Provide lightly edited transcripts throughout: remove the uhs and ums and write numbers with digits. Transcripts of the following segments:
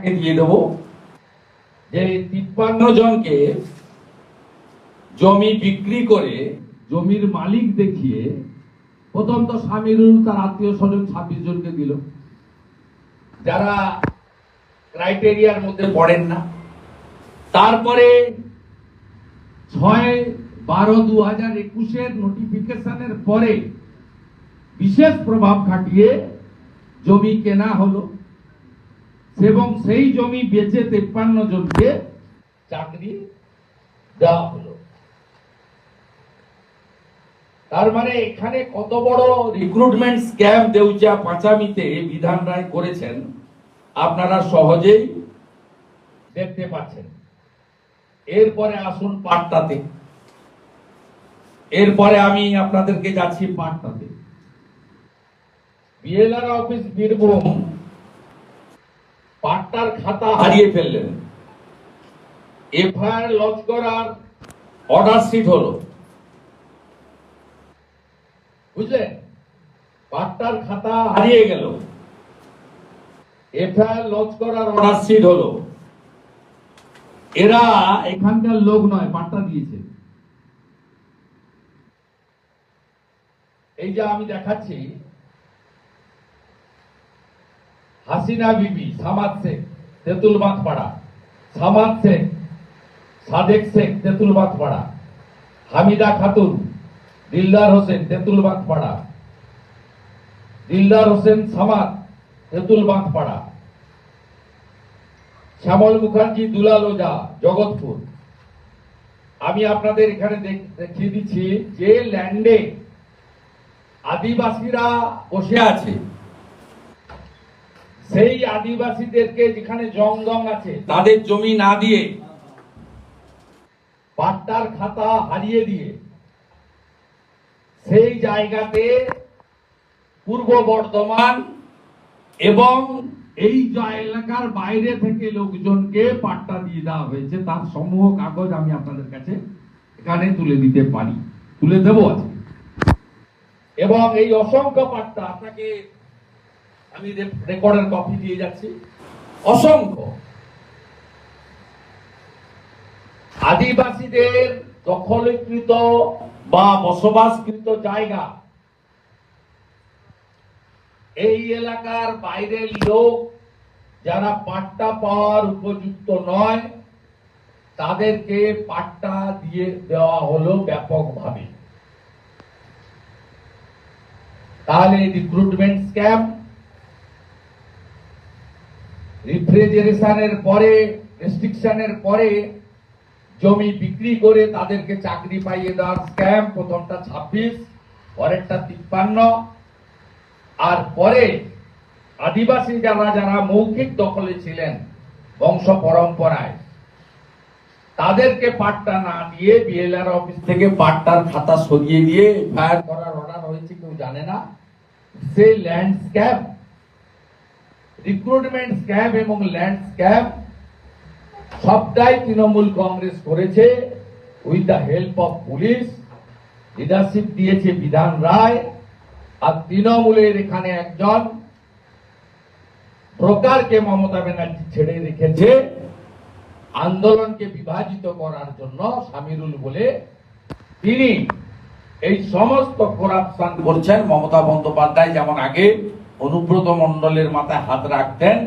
আপনাকে দিয়ে দেব যে 53 জনকে জমি বিক্রি করে জমির মালিক দেখিয়ে প্রথম তো সামিরুল তার আত্মীয় স্বজন 26 জনকে দিল, যারা ক্রাইটেরিয়ার মধ্যে পড়েন না। তারপরে 6/12/2021 নোটিফিকেশনের পরে বিশেষ প্রভাব খাটিয়ে জমি কেনা হলো এবং সেই জমি বেচে 53 জনকে চাকরি দেওয়া হলো। তার মানে এখানে কত বড় রিক্রুটমেন্ট স্ক্যাম দেউচা পাঁচামিতে বিধান রায় করেছেন আপনারা সহজেই দেখতে পাচ্ছেন। এরপরে আসুন পাট্টাতে। এরপরে আমি আপনাদেরকে যাচ্ছি পাট্টাতে। বিএলআর অফিস বীরভূম পাট্টার খাতা হারিয়ে ফেললেন। এফআইআর লঞ্চ করার অর্ডার শিট হলো, বুঝলেন? পাট্টার খাতা হারিয়ে গেল, এফআইআর লঞ্চ করার অর্ডার শিট হলো। এরা এখানকার লোক নয়, পাট্টা দিয়েছে। এই যে আমি দেখাচ্ছি, হাসিনা বিবি, সামাদ শেখ, তেঁতুল বাঁধপাড়া, সামাদ শেখ, সাদেক শেখ, তেঁতুল বাঁধপাড়া, হামিদা খাতুন, দিলদার হোসেন, তেঁতুল বাঁধপাড়া, দিলদার হোসেন সামাদ, তেঁতুল বাঁধপাড়া, শ্যামল মুখার্জি, দুলাল ওঝা, জগৎপুর। আমি আপনাদের এখানে দেখিয়ে দিচ্ছি যে ল্যান্ডে আদিবাসীরা বসে আছে, সেই আদিবাসীদেরকে যেখানে জঙ্গল আছে তাদের জমি না দিয়ে, পাট্টার খাতা হারিয়ে দিয়ে, সেই জায়গাতে পূর্ব বর্ধমান এবং এই এলাকার বাইরে থেকে লোকজনকে পাট্টা দিয়ে দেওয়া হয়েছে। তার সমূহ কাগজ আমি আপনাদের কাছে এখানে তুলে দিতে পারি, তুলে দেবো আজকে। এবং এই অসংখ্য পাট্টা আপনাকে আমি রেকর্ডের কপি দিয়ে যাচ্ছি। অসংখ্য আদিবাসীদের দখলীকৃত বা বসবাসকৃত জায়গা, এই এলাকার বাইরের লোক যারা পাট্টা পাওয়ার উপযুক্ত নয় তাদেরকে পাট্টা দিয়ে দেওয়া হলো ব্যাপকভাবে। তাহলে রিক্রুটমেন্ট স্ক্যাম, রিফ্রিজারেশনের পরে, রেস্ট্রিকশনের পরে জমি বিক্রি করে তাদেরকে চাকরি পাইয়ে দেওয়ার স্ক্যাম। প্রথমটা 26, পরেরটা 53, আর পরে আদিবাসী যারা মৌখিক দখলে ছিলেন বংশ পরম্পরায়, তাদেরকে পাট্টা না দিয়ে বিএলআর অফিস থেকে পাট্টার খাতা সরিয়ে দিয়ে ফায়ার করার অর্ডার হয়েছে, কেউ জানে না। সেই ল্যান্ড স্ক্যাম, রিক্রুটমেন্ট স্ক্যাম এবং ল্যান্ড স্ক্যাম সবটাই তৃণমূল কংগ্রেস করেছে with the help of police. Leadership দিয়েছে বিধান রায়। আর তৃণমূলের এখানে একজন ব্রোকারকে মমতা ব্যানার্জি ছেড়ে রেখেছে আন্দোলনকে বিভাজিত করার জন্য, সামিরুল বলে। তিনি এই সমস্ত করাপশন করছেন। মমতা বন্দ্যোপাধ্যায় যেমন আগে অনুব্রত মণ্ডলের মাথায় হাত রাখতেন,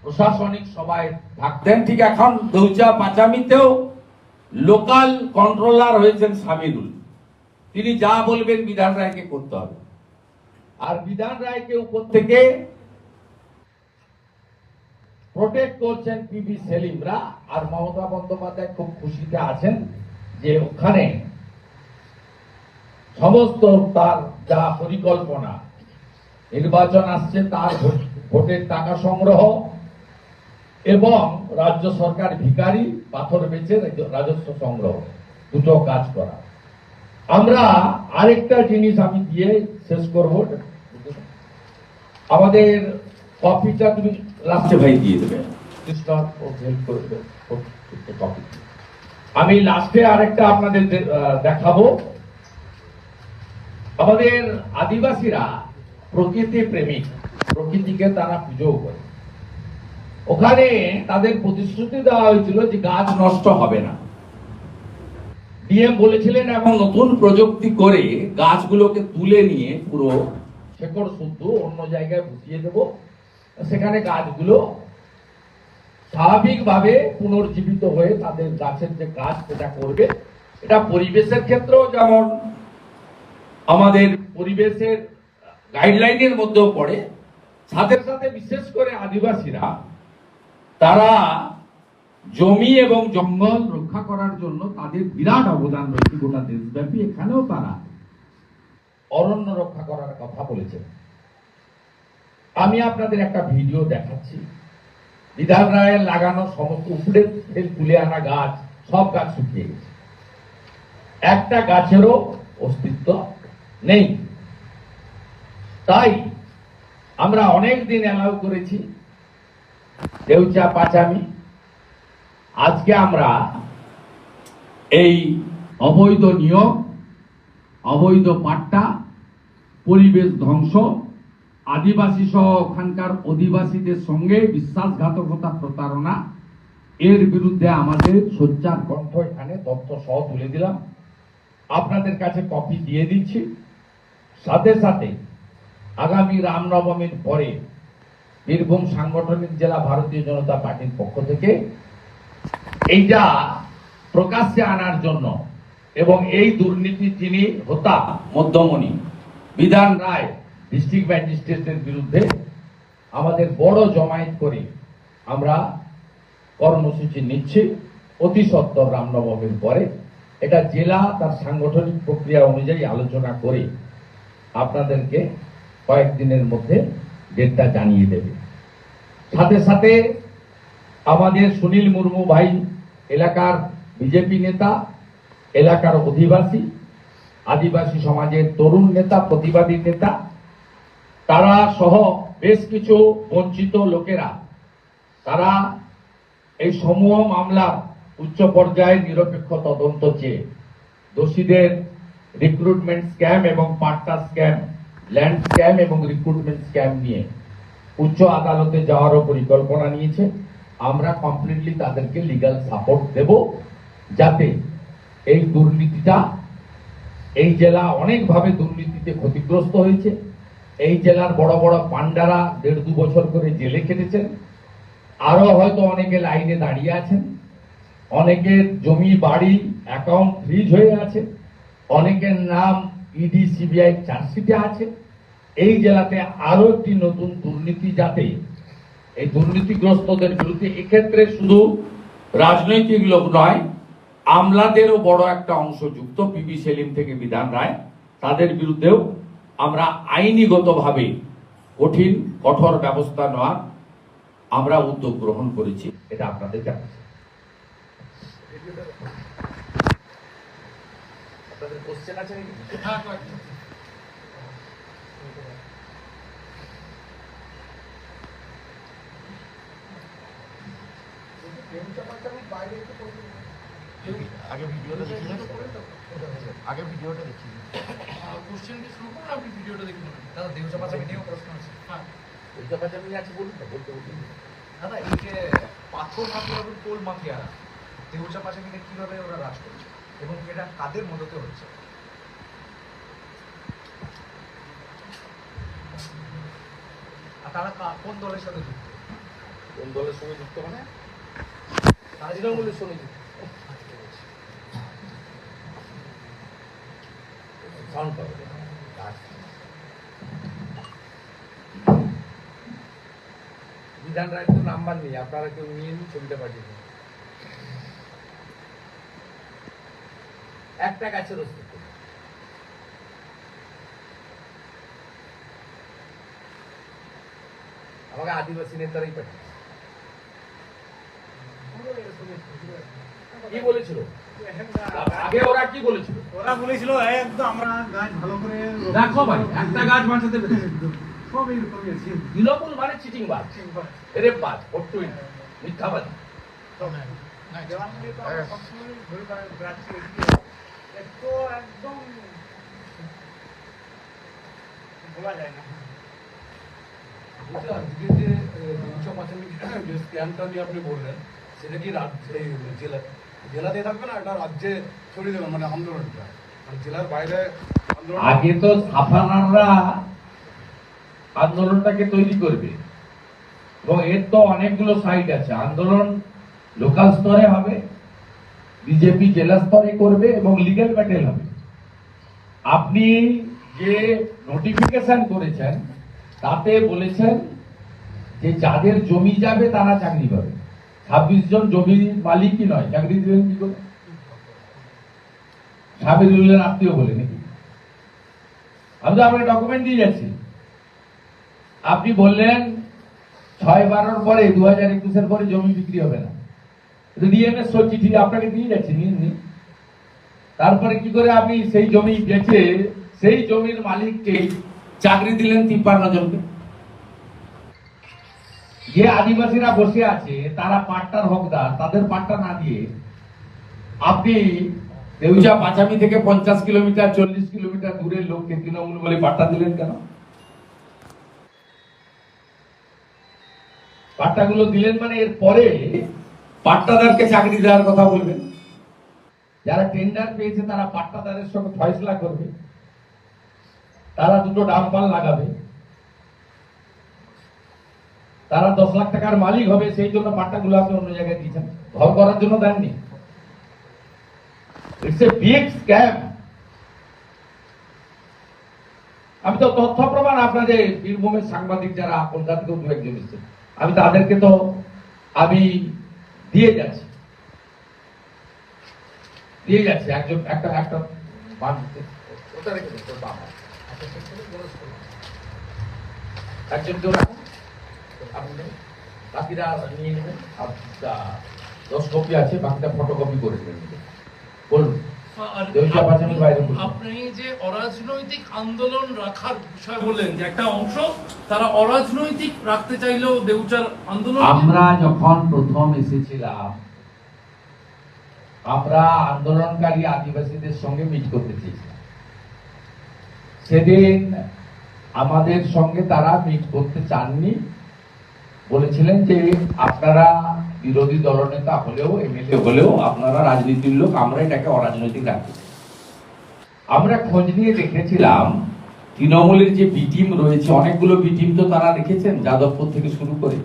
প্রশাসনিক সভায় থাকতেন, ঠিক এখন দৌচা পাঁচামিতেও লোকাল কন্ট্রোলার হয়েছেন সামিরুল। তিনি যা বলবেন বিধান রায়কে করতে হবে। আর বিধান রায়কে উপর থেকে প্রোটেক্ট করছেন পিবি সেলিমরা। আর মমতা বন্দ্যোপাধ্যায় খুব খুশিতে আছেন যে ওখানে সমস্ত তার যা পরিকল্পনা, নির্বাচন আসছে, তার ভোটের টাকা সংগ্রহ এবং রাজ্য সরকার ভিখারি পাথর বেচে রাজস্ব সংগ্রহ, দুটো কাজ করা। আমরা আরেকটা জিনিস আমি দিয়ে শেষ করব। আমাদের কপিটা তুমি লাস্টে ভাই দিয়ে দেবে, আমি লাস্টে আরেকটা আপনাদের দেখাবো। আমাদের আদিবাসীরা প্রকৃতি প্রেমিক, প্রকৃতিকে তারা পুজো করে। ওখানে তাদের প্রতিশ্রুতি দেওয়া হয়েছিল যে গাছ নষ্ট হবে না। ডিএম বলেছিলেন এবং নতুন প্রযুক্তি করে গাছগুলোকে তুলে নিয়ে পুরো শেকড় শুদ্ধ অন্য জায়গায় বসিয়ে দেব, সেখানে গাছগুলো স্বাভাবিকভাবে পুনর্জীবিত হয়ে তাদের গাছের যে কাজ সেটা করবে। এটা পরিবেশের ক্ষেত্রেও যেমন আমাদের পরিবেশের গাইডলাইনের মধ্যেও পড়ে, সাথে সাথে বিশেষ করে আদিবাসীরা তারা জমি এবং জঙ্গল রক্ষা করার জন্য তাদের বিরাট অবদান রয়েছে গোটা দেশব্যাপী। এখানেও তারা অরণ্য রক্ষা করার কথা বলেছেন। আমি আপনাদের একটা ভিডিও দেখাচ্ছি। বিধান রায়ের লাগানো সমস্ত উপরে তুলে আনা গাছ, সব গাছ শুকিয়ে গেছে, একটা গাছেরও অস্তিত্ব নেই। তাই আমরা অনেক দিন অ্যালাউ করেছি দেউচা পাচামি। আজকে আমরা এই অবৈধ নিয়ম, অবৈধ পাট্টা, পরিবেশ ধ্বংস, আদিবাসী সহ ওখানকার অধিবাসীদের সঙ্গে বিশ্বাসঘাতকতা, প্রতারণা, এর বিরুদ্ধে আমাদের সোচ্চার কণ্ঠ এখানে তথ্য সহ তুলে দিলাম। আপনাদের কাছে কপি দিয়ে দিচ্ছি। সাথে সাথে আগামী রামনবমীর পরে বীরভূম সাংগঠনিক জেলা ভারতীয় জনতা পার্টির পক্ষ থেকে এইটা প্রকাশ্যে আনার জন্য এবং এই দুর্নীতি যিনি হোতা মধ্যমণি বিধান রায় ডিস্ট্রিক্ট ম্যাজিস্ট্রেটের বিরুদ্ধে আমাদের বড় জমায়েত করে আমরা কর্মসূচি নিচ্ছি অতি সত্বর রামনবমীর পরে। এটা জেলা তার সাংগঠনিক প্রক্রিয়া অনুযায়ী আলোচনা করে আপনাদেরকে কয়েকদিনের মধ্যে ডেটটা জানিয়ে দেবে। সাথে সাথে আমাদের সুনীল মুর্মু ভাই এলাকার বিজেপি নেতা, এলাকার অধিবাসী, আদিবাসী সমাজের তরুণ নেতা, প্রতিবাদী নেতা, তারা সহ বেশ কিছু বঞ্চিত লোকেরা তারা এই সমূহ মামলার উচ্চ পর্যায়ে নিরপেক্ষ তদন্ত চেয়ে দোষীদের রিক্রুটমেন্ট স্ক্যাম এবং পাট্টা স্ক্যাম, ল্যান্ড স্ক্যাম এবং রিক্রুটমেন্ট স্ক্যাম নিয়ে উচ্চ আদালতে যাওয়ারও পরিকল্পনা নিয়েছে। আমরা কমপ্লিটলি তাদেরকে লিগ্যাল সাপোর্ট দেব, যাতে এই দুর্নীতিটা, এই জেলা অনেকভাবে দুর্নীতিতে ক্ষতিগ্রস্ত হয়েছে। এই জেলার বড় বড় পান্ডারা 1.5-2 বছর করে জেলে কেটেছেন, আরো হয়তো অনেকে লাইনে দাঁড়িয়ে আছেন, অনেকের জমি বাড়ি অ্যাকাউন্ট ফ্রিজ হয়ে আছে, অনেকের নাম ইডি সিবিআই চার্জশিটে আছে। এই জেলাতে আরো একটি নতুন দুর্নীতি, যাতে এই দুর্নীতিগ্রস্তদের বিরুদ্ধে এক্ষেত্রে শুধু রাজনৈতিক লোক নয়, আমলাদেরও বড় একটা অংশ যুক্ত, পিবি সেলিম থেকে বিধান রায়, তাদের বিরুদ্ধেও আমরা আইনিগতভাবে কঠোর ব্যবস্থা নেওয়ার আমরা উদ্যোগ গ্রহণ করেছি। এটা আপনাদের জানাচ্ছি। আপনাদের কোশ্চেন আছে নাকি? আগে ভিডিওটা দেখি, আগে ভিডিওটা দেখি। কোশ্চেনটি শুরু করুন, আপনি ভিডিওটা দেখে নেবেন। দাদা দেউচা পাচামি নিয়েও প্রশ্ন আছে। হ্যাঁ, দেউচা পাচামি আছে বলুন না, বলতে। দাদা এই যে পাথর মাফিয়া এবং কোল মাফিয়ারা দেউচা পাচামিকে কিভাবে ওরা রাজ করছে এবং এটা কাদের মদতে হচ্ছে? আর তারা কোন দলের সাথে যুক্ত? কোন দলের সঙ্গে যুক্ত? মানে তারা তৃণমূলের সঙ্গে যুক্ত। বিধান রায় তো নাম্বার নেই, আপনারা কেউ নিয়ে নিন, ছবিটা পাঠিয়ে দিন। একটা গাছের অস্তিত্ব। আমাকে আদিবাসী নেতারাই পাঠিয়েছে। কি বলেছিল আগে? ওরা কি বলেছিল? ওরা বলেছিল একদম আমরা গাছ ভালো করে দেখো ভাই, একটা গাছ বাঁচাতে পেরেছে। সব এরকমই আছে। তৃণমূল মানে চিটিংবাজ, রেপবাজ, পট্টুই, মিথ্যাবাদী। একদম বলা যায় না। আজকে যে 285 যে স্ক্যামটা নিয়ে আপনি বললেন সেটা কি রাজ্যে জেলাতে থাকবে না এটা রাজ্যে ছড়িয়ে দেবেন মানে আন্দোলনটা মানে জেলার বাইরে আন্দোলন আগে তো সাফানাররা আন্দোলনটাকে তৈরি করবে এবং এর তো অনেকগুলো সাইড আছে। আন্দোলন লোকাল স্তরে হবে, বিজেপি জেলা স্তরে করবে এবং লিগ্যাল ব্যাটেল হবে। আপনি যে নোটিফিকেশন করেছেন তাতে বলেছেন যে যাদের জমি যাবে তারা চাকরি পাবে। 26 জন জমির মালিকই নয়, চাকরি দিবেন কি করে? সাবিরুল্লাহ আত্মীয় বলে নাকি? আমি তো আপনাকে ডকুমেন্ট দিয়ে যাচ্ছি। আপনি বললেন 6/12 পরে 2021-এর পরে জমি বিক্রি হবে না, ডিএমএস চিঠি আপনাকে দিয়ে যাচ্ছি, নিন। তারপরে কি করে আপনি সেই জমি বেচে সেই জমির মালিককে চাকরি দিলেন 53 জনকে? যে আদিবাসীরা বসে আছে তারা পাট্টার হকদার, তাদের পাট্টা না দিয়ে আপনি দেউচা পাঁচামি থেকে 50 কিলোমিটার 40 কিলোমিটার দূরের লোককে তৃণমূল বলে পাট্টা দিলেন কেন? পাট্টাগুলো দিলেন মানে এর পরে পাট্টাদারকে চাকরি দেওয়ার কথা বলবেন। যারা টেন্ডার পেয়েছে তারা পাট্টাদারের সঙ্গে ফয়সলা করবে, তারা দুটো ডাম্পাল লাগাবে, তারা 10 লাখ টাকার মালিক হবে, সেই জন্য পাট্টাগুলো আপনি অন্য জায়গায় দিয়েছেন, ঘর করার জন্য দেননি। It's a big scam. আমি তো তথ্য প্রমাণ আপনাদের বীরভূমের সাংবাদিক যারা কলকাতা থেকে 2-1 জন এসেছেন, আমি তাদেরকে তো আমি দিয়ে যাচ্ছি একজন একটা ওটা রেখে দেন, ওটা আমার। একজন কেউ রাখুন, আপনি নেন। বাকিরা নিয়ে নেবেন। 10 কপি আছে, বাকিটা ফটোকপি করে নেবেন। বলুন। আপনি যে অরাজনৈতিক আন্দোলন রাখার বিষয় বললেন যে একটা অংশ তারা অরাজনৈতিক রাখতে চাইলেও দেউচার আন্দোলন। আমরা যখন প্রথম এসেছিলাম আমরা আন্দোলনকারী আদিবাসীদের সঙ্গে মিট করতে চেয়েছিলাম। সেদিন আমাদের সঙ্গে তারা মিট করতে চাননি, বলেছিলেন যে আপনারা বিরোধী দলনেতা হলেও এমএলএ হলেও আপনারা রাজনীতির লোক, আমরা এটাকে অরাজনৈতিক রাখি। আমরা খোঁজ নিয়ে দেখেছিলাম তৃণমূলের যে বি টিম রয়েছে, অনেকগুলো বি টিম তো তারা রেখেছেন, যাদবপুর থেকে শুরু করে।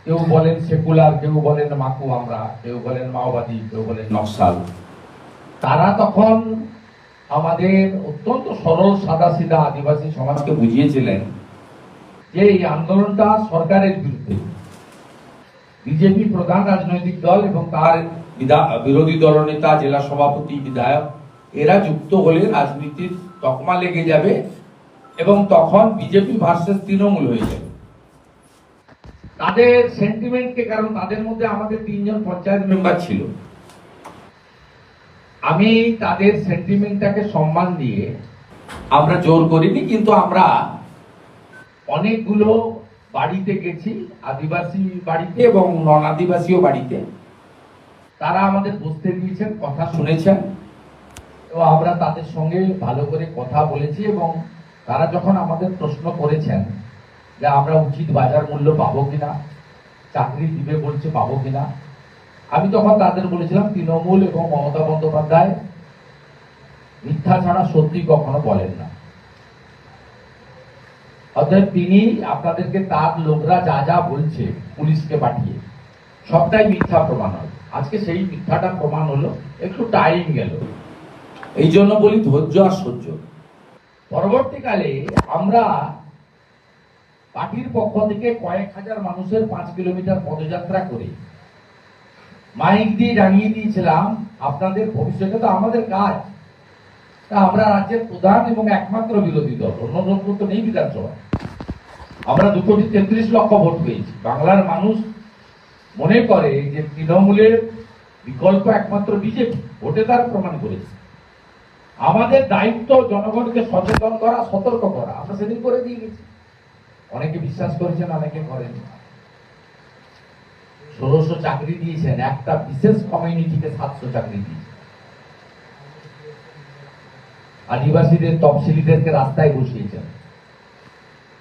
কেউ বলেন সেকুলার, কেউ বলেন মাকু আমরা, কেউ বলেন মাওবাদী, কেউ বলেন নকশাল। তারা তখন আমাদের অত্যন্ত সরল সাদাসিধা আদিবাসী সমাজকে বুঝিয়েছিলেন যে এই আন্দোলনটা সরকারের বিরুদ্ধে। বিজেপি প্রধান রাজনৈতিক দল এবং তার বিরোধী দলনেতা, জেলা সভাপতি, বিধায়ক এরা যুক্ত হলে রাজনীতির তকমা লেগে যাবে এবং তখন বিজেপি ভার্সেস তৃণমূল হয়ে যাবে। তাদের সেন্টিমেন্টকে, কারণ তাদের মধ্যে আমাদের 3 জন পঞ্চায়েত মেম্বার ছিল, আমি তাদের সেন্টিমেন্টটাকে সম্মান দিয়ে আমরা জোর করিনি, কিন্তু আমরা অনেকগুলো বাড়িতে গেছি, আদিবাসী বাড়িতে এবং নন আদিবাসীও বাড়িতে। তারা আমাদের বসতে দিয়েছেন, কথা শুনেছেন এবং আমরা তাদের সঙ্গে ভালো করে কথা বলেছি এবং তারা যখন আমাদের প্রশ্ন করেছেন যে আমরা উচিত বাজার মূল্য পাবো কিনা, চাকরি দিবে বলছে পাবো কিনা, আমি তখন তাদের বলেছিলাম তৃণমূল এবং মমতা বন্দ্যোপাধ্যায় মিথ্যা ছাড়া সত্যি কখনো বলেন না। অতএব তিনি আপনাদেরকে তার লোকরা যা যা বলছে পুলিশকে পাঠিয়ে সবটাই মিথ্যা প্রমাণ হয়। আজকে সেই মিথ্যাটা প্রমাণ হলো, একটু টাইম গেল। এই জন্য বলি ধৈর্য আর সহ্য। পরবর্তীকালে আমরা পার্টির পক্ষ থেকে কয়েক হাজার মানুষের 5 কিলোমিটার পদযাত্রা করে মাইক দিয়ে জানিয়ে দিয়েছিলাম আপনাদের ভবিষ্যতে তো আমাদের কাজ। তা আমরা রাজ্যের প্রধান এবং একমাত্র বিরোধী দল, অন্য দল তো নেই বিধানসভা। আমরা 2,33,00,000 ভোট পেয়েছি। বাংলার মানুষ মনে করে যে তৃণমূলের বিকল্প একমাত্র বিজেপি, ভোটে তারা প্রমাণ করেছে। আমাদের দায়িত্ব জনগণকে সচেতন করা, সতর্ক করা, আমরা সেদিন করে দিয়ে গেছি। অনেকে বিশ্বাস করেছেন, অনেকে করেন। 1600 চাকরি দিয়েছেন, একটা বিশেষ কমিউনিটিকে 700 চাকরি দিয়েছেন। আদিবাসীদের, তফসিলিদেরকে রাস্তায় বসিয়েছেন।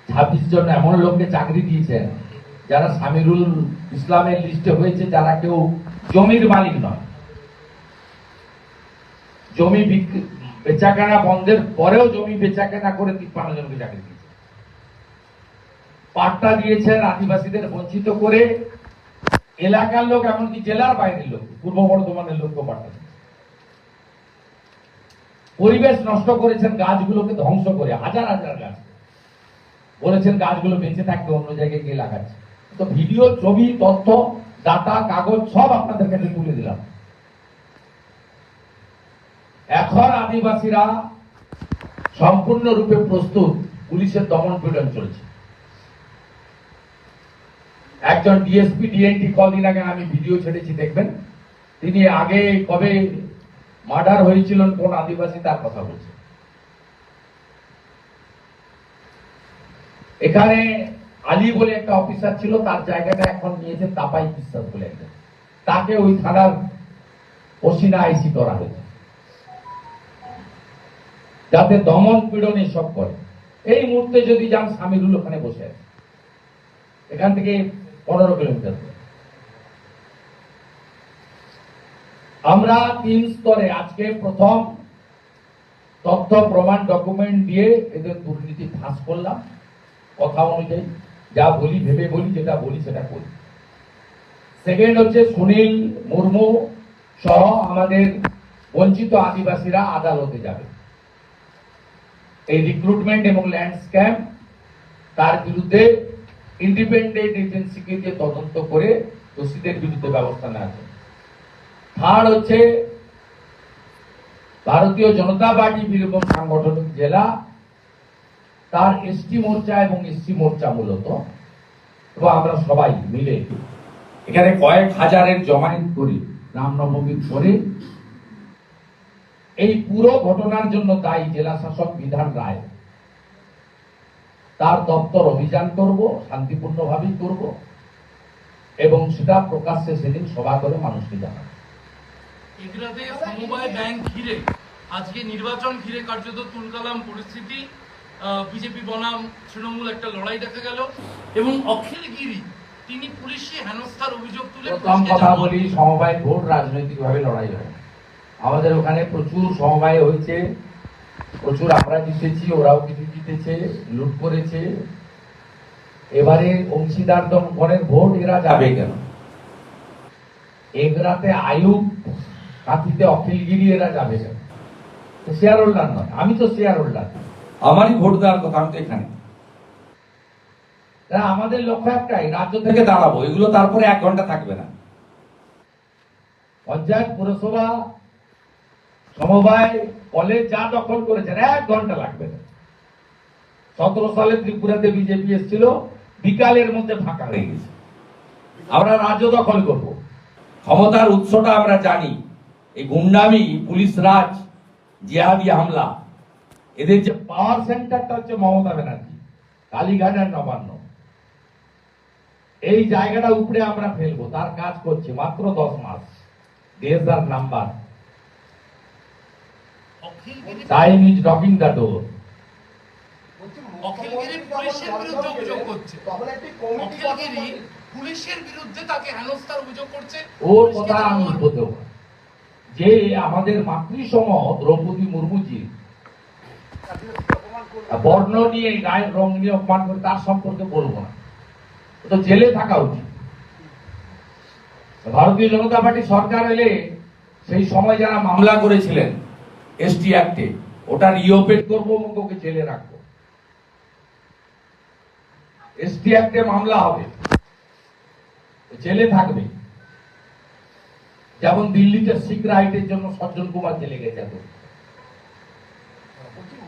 26 জন এমন লোককে চাকরি দিয়েছেন যারা সামিরুল ইসলামের লিস্টে হয়েছে, যারা কেউ জমির মালিক নয়, জমি বেচাকেনা বন্ধের পরেও জমি বেচাকেনা করে 53 জনকে চাকরি দিয়েছে। পাট্টা দিয়েছেন আদিবাসীদের বঞ্চিত করে, এলাকার লোক এমনকি জেলার বাইরের লোক, পূর্ব বর্ধমানের লোককে পাট্টা দিয়েছে। পরিবেশ নষ্ট করেছেন গাছগুলোকে ধ্বংস করে, হাজার হাজার গাছ বলেছেন গাছগুলো বেঁচে থাকবে, অন্য জায়গায় গিয়ে লাগাচ্ছে। তো ভিডিও, ছবি, তথ্য, ডাটা, কাগজ সব আপনাদের কাছে তুলে দিলাম। এখন আদিবাসীরা সম্পূর্ণরূপে প্রস্তুত, পুলিশের দমন পীড়ন চলছে। একজন ডিএসপি ডিএনটি কদিন আগে আমি ভিডিও ছেড়েছি, দেখবেন। তিনি আগে কবে মার্ডার হয়েছিল কোন আদিবাসী তার কথা বলছে। এখানে আলী বলে একটা অফিসার ছিল, তার জায়গাটা এখন নিয়েছে তাপাই বিশ্বাস বলে একজন, তাকে ওই থানার ওসিনা আইসি করা হয়েছে, যাতে দমন পীড়ন এসব করে। এই মুহূর্তে যদি যান, সামিরুল ওখানে বসে আছে, এখান থেকে 15 কিলোমিটার। আমরা 3 স্তরে আজকে প্রথম তথ্য প্রমাণ ডকুমেন্ট দিয়ে এদের দুর্নীতি ফাঁস করলাম। কথা অনুযায়ী যা বলি, ভেবে বলি, যেটা বলি সেটা করি। সেকেন্ড হচ্ছে সুনীল মুর্মু সহ আমাদের বঞ্চিত আদিবাসীরা আদালতে যাবে। এই রিক্রুটমেন্ট এবং ল্যান্ড স্ক্যাম, তার বিরুদ্ধে ইন্ডিপেন্ডেন্ট এজেন্সিকে দিয়ে তদন্ত করে দোষীদের বিরুদ্ধে ব্যবস্থা নেওয়া হবে। থার্ড হচ্ছে ভারতীয় জনতা পার্টি বীরভূম সাংগঠনিক জেলা, তার এসটি মোর্চা এবং এসসি মোর্চা মূলত, এবং আমরা সবাই মিলে এখানে কয়েক হাজারের জমায়েত করি, রামনবমী করে এই পুরো ঘটনার জন্য দায়ী জেলা শাসক বিধান রায়, তার দপ্তর অভিযান করব, শান্তিপূর্ণভাবেই করব, এবং সেটা প্রকাশ্যে সেদিন সভা করে মানুষকে জানাবো। এগুলাতে সমবায় ব্যাংক ঘিরে আজকে নির্বাচন ঘিরে কার্যত তুলকালাম পরিস্থিতি। বিজেপি বনাম তৃণমূল একটা লড়াই দেখা গেল, এবং অখিল গিরি তিনি পুলিশি হেনস্থার অভিযোগ তুলে প্রথম কথা বলি, সমবায় ভোট রাজনৈতিকভাবে লড়াই হয়। আমাদের ওখানে প্রচুর সমবায় হয়েছে, প্রচুর আমরা জিতেছি, ওরাও কিছু জিতেছে, লুট করেছে। এবারে অংশীদার দমনের ভোট এরা যাবে কেন? এগরাতে আয়ুব, কাঁথিতে অখিলগিরি, এরা যাবে কেন? শেয়ার হোল্ডার নয়, আমি তো শেয়ার হোল্ডার, আমারই ভোট দেওয়ার কথা, আমি তো এখানে। আমাদের লক্ষ্য একটাই, রাজ্য থেকে দাঁড়াবো, এগুলো তারপরে 1 ঘন্টা থাকবে না। পঞ্চায়েত, পুরসভা, সমবায়, কলেজ যা দখল করেছেন 1 ঘন্টা লাগবে না। 17 সালে ত্রিপুরাতে বিজেপি এসেছিল, বিকালের মধ্যে ফাঁকা হয়ে গেছে। আমরা রাজ্য দখল করব। ক্ষমতার উৎসটা আমরা জানি, এই গুন্ডামি, পুলিশ রাজ, জিহাদি হামলা, এদের যে পাওয়ার সেন্টারটা হচ্ছে মমতা ব্যানার্জি, কালীঘাট আর নবান্ন। এই জায়গাটা উপরে আমরা ফেলবো, তার কাজ করছে মাত্র 10 মাস। দেশ আর number, time is knocking the door. Akhilgiri পুলিশের বিরুদ্ধে অভিযোগ করছে, অখিলগিরি পুলিশের বিরুদ্ধে তাকে হেনস্থার অভিযোগ করছে। ওর কথা আমি বলতে পারি যে আমাদের মাতৃসম দ্রৌপদী মুর্মুজি বর্ণ নিয়ে, গায়ের রং নিয়ে অপমান করে, তার সম্পর্কে বলবো না, তো জেলে থাকা উচিত। ভারতীয় জনতা পার্টি সরকার এলে সেই সময় যারা মামলা করেছিলেন এসটি অ্যাক্টে, ওটা রিওপেন করবো, ওকে জেলে রাখবো। এসটি অ্যাক্টে মামলা হবে, জেলে থাকবে। যেমন দিল্লিতে শিখ রাইটের জন্য সজ্জন কুমার জেলে গেছে।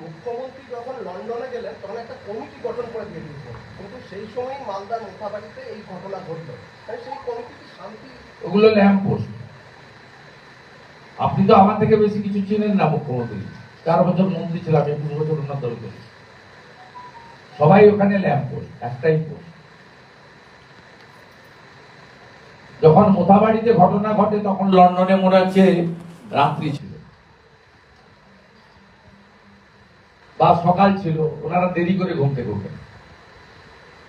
মুখ্যমন্ত্রী যখন লন্ডনে গেলেন তখন একটা কমিটি গঠন করে দিয়ে দিয়েছেন, কিন্তু সেই সময় মালদার মোথাবাড়িতে এই ঘটনা ঘটলো। সেই কমিটি শান্তি, ওগুলো ল্যাম্প পোস্ট। আপনি তো আমার থেকে বেশি কিছু চেনেন না। মুখ্যমন্ত্রী 4 বছর মন্ত্রী ছিলাম, 21 বছর ওনার দল করি। সবাই ওখানে ল্যাম্প পোস্ট, একটাই পোস্ট। যখন মোথাবাড়িতে ঘটনা ঘটে তখন লন্ডনে মনে হচ্ছে রাত্রি ছিল বা সকাল ছিল, ওনারা দেরি করে ঘুম থেকে ওঠেন।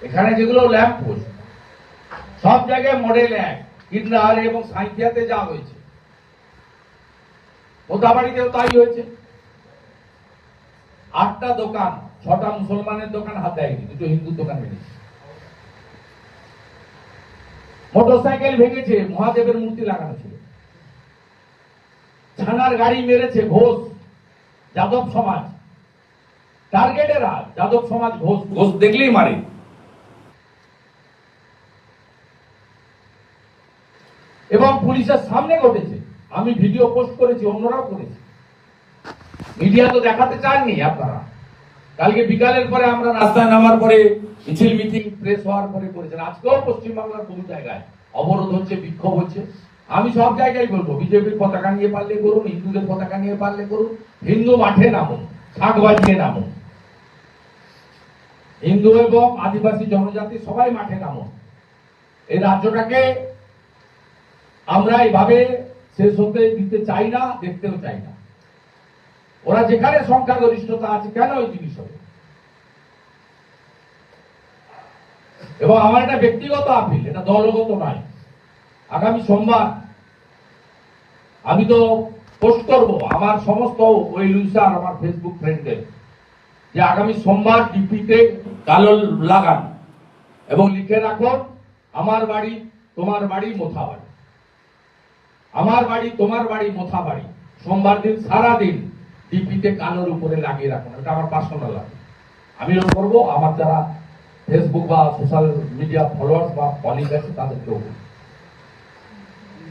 এখানে যেগুলো ল্যাম্প পোস্ট, সব জায়গায় মডেল এক, কিন্নাহারে এবং সাঁইথিয়াতে যা হয়েছে, মোথাবাড়িতেও তাই হয়েছে। 8টা দোকান, 6টা মুসলমানের দোকান হাত দেয়নি, 2টো হিন্দুর দোকান ভেঙেছে। মোটরসাইকেল ভেঙেছে, মহাদেবের মূর্তি লাগানো ছিল। ছানার গাড়ি মেরেছে ঘোষ, যাদব সমাজ, টার্গেটেরা যাদব সমাজ, ঘোষ ঘোষ দেখলেই মারে। এবং পুলিশের সামনে ঘটেছে, আমি ভিডিও পোস্ট করেছি, অন্যরাও করেছে। মিডিয়া তো দেখাতে চাননি আপনারা। কালকে বিকালের পরে আমরা রাস্তায় নামার পরে মিছিল মিটিং প্রেস হওয়ার পরে করেছেন। আজকেও পশ্চিমবাংলার বহু জায়গায় অবরোধ হচ্ছে, বিক্ষোভ হচ্ছে। আমি সব জায়গায় বলবো, বিজেপির পতাকা নিয়ে পারলে করুন, হিন্দুদের পতাকা নিয়ে পারলে করুন, হিন্দু মাঠে নামুন, শাক বাজিয়ে নামুন, হিন্দু এবং আদিবাসী জনজাতি সবাই মাঠে নামুন। এই রাজ্যটাকে আমরা এইভাবে শেষ হতে দিতে চাই না, দেখতেও চাই না। ওরা যেখানে সংখ্যাগরিষ্ঠতা আছে, কেন ওই জিনিস হবে? এবং আমার এটা ব্যক্তিগত আপিল, এটা দলগত নয়। আগামী সোমবার আমি তো পোস্ট করব আমার সমস্ত ওই লুসার আমার ফেসবুক ফ্রেন্ডদের, যে আগামী সোমবার ডিপিতে কালো লাগান এবং লিখে রাখুন, আমার বাড়ি তোমার বাড়ি মোথাবাড়ি, আমার বাড়ি তোমার বাড়ি মোথাবাড়ি। সোমবার দিন সারা দিন ডিপিতে কালোর উপরে লাগিয়ে রাখুন। এটা আমার পার্সোনাল লাগে, আমি এরকম করবো। আমার যারা ফেসবুক বা সোশ্যাল মিডিয়া ফলোয়ার্স বা কলিগ আছে তাদেরকেও বলবো।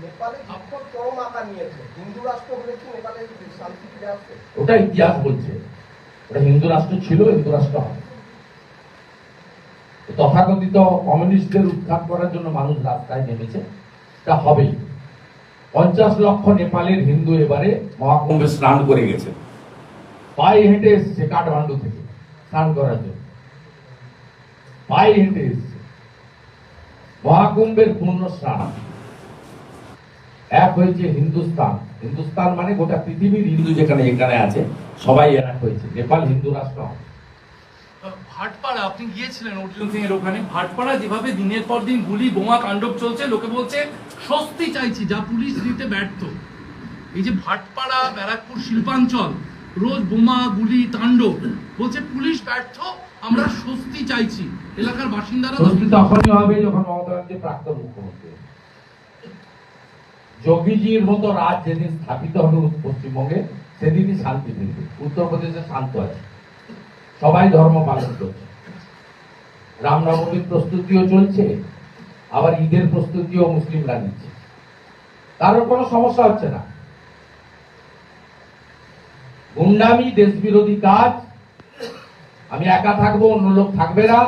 নেপালে বিক্ষোভ চরম আকার নিয়েছে, হিন্দু রাষ্ট্র হয়েছে, নেপালে শান্তি ফিরে আসছে। ওটা ইতিহাস বলছে, ওটা হিন্দু রাষ্ট্র ছিল, হিন্দু রাষ্ট্র হবে। তথাকথিত কমিউনিস্টদের উৎখাত করার জন্য মানুষ রাস্তায় নেমেছে, তা হবেই। 50 লক্ষ নেপালের হিন্দু এবারে মহাকুম্ভে স্নান করে গেছে, পায়ে হেঁটে এসছে কাঠমান্ডু থেকে স্নান করার জন্য, পায়ে হেঁটে এসছে। মহাকুম্ভের পূর্ণ স্নান এক হয়েছে হিন্দুস্তান। হিন্দুস্তান মানে গোটা পৃথিবীর হিন্দু যেখানে যেখানে আছে সবাই এক হয়েছে। নেপাল হিন্দু রাষ্ট্র হবে। ভাটপাড়া আপনি গিয়েছিলেন অর্জুন সিং এর ওখানে, ভাটপাড়া যেভাবে দিনের পর দিন গুলি বোমা তাণ্ডব চলছে, লোকে বলছে স্বস্তি চাইছি, যা পুলিশ দিতে ব্যর্থ। এই যে ভাটপাড়া, ব্যারাকপুর শিল্পাঞ্চল, রোজ বোমা গুলি তাণ্ডব, বলছে পুলিশ ব্যর্থ, আমরা স্বস্তি চাইছি। এলাকার বাসিন্দারা স্বস্তি তখনই হবে যখন মমতা ব্যানার্জি প্রাক্তন মুখ্যমন্ত্রী। যোগীজির মতো রাজ যেদিন স্থাপিত হবে পশ্চিমবঙ্গে, সেদিনই শান্তি ফিরবে। উত্তরপ্রদেশে শান্ত আছে, সবাই ধর্ম পালন করছে, রামনবমীর প্রস্তুতিও চলছে, আবার ঈদের প্রস্তুতিও মুসলিমরা নিচ্ছে, কারোর কোনো সমস্যা হচ্ছে না। গুন্ডামি, দেশ বিরোধী কাজ, আমি একা থাকবো, অন্য লোক থাকবে না,